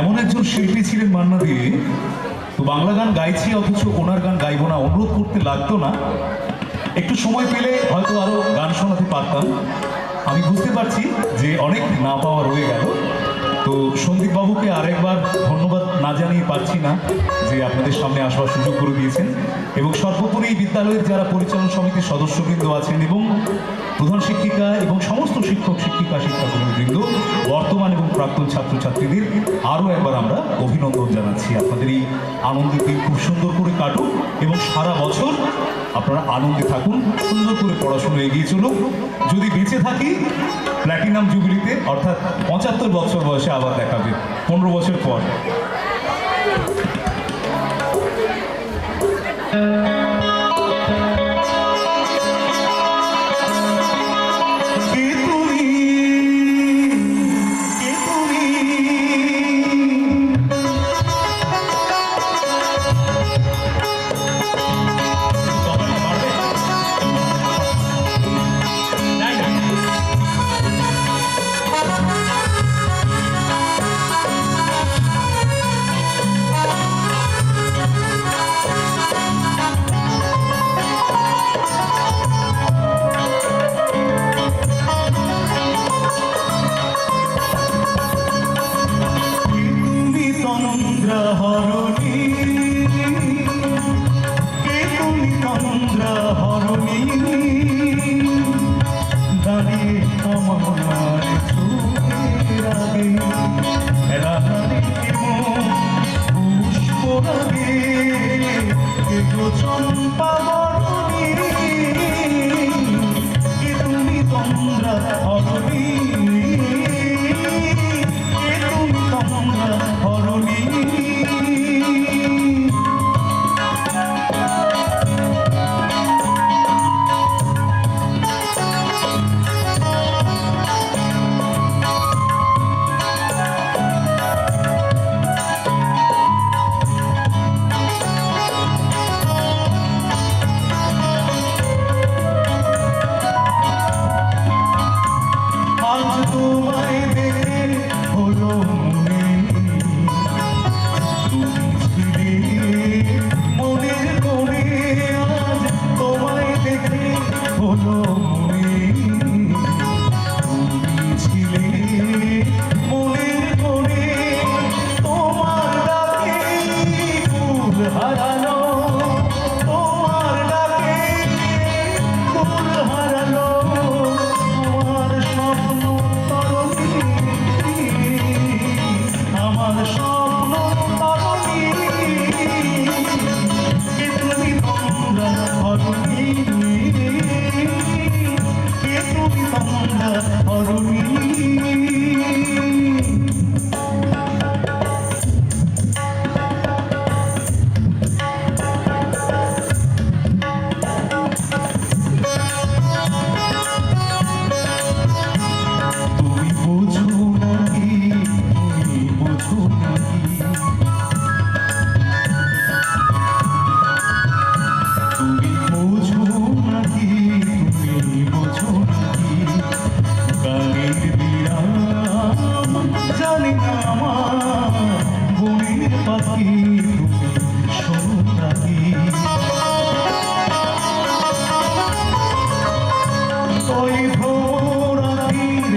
এমন একজন শিল্পী ছিলেন মান্না দে, তো বাংলা গান গাইছি অথচ ওনার গান গাইবো না, অনুরোধ করতে লাগতো না। একটু সময় পেলে হয়তো আরো গান শোনাতে পারতাম। আমি বুঝতে পারছি যে অনেক না পাওয়া রয়ে গেল। তো সন্দীপ বাবুকে আরেকবার ধন্যবাদ না জানিয়ে পারছি না যে আপনাদের সামনে আসবার সুযোগ করে দিয়েছেন, এবং সর্বোপরি বিদ্যালয়ের যারা পরিচালন সমিতির সদস্যবৃন্দ আছেন এবং প্রধান শিক্ষিকা এবং সমস্ত শিক্ষক শিক্ষিকা শিক্ষাকর্মীবৃন্দ, বর্তমান এবং প্রাক্তন ছাত্রছাত্রীদের আরও একবার আমরা অভিনন্দন জানাচ্ছি। আপনাদের এই আনন্দের দিন খুব সুন্দর করে কাটুন এবং সারা বছর আপনারা আনন্দে থাকুন, সুন্দর করে পড়াশোনা এগিয়ে চলুন। যদি বেঁচে থাকি প্ল্যাটিনাম জুবিলিতে অর্থাৎ 75 বছর বয়সে আবার দেখাবে 15 বছর পর। ওই ভোর রাতের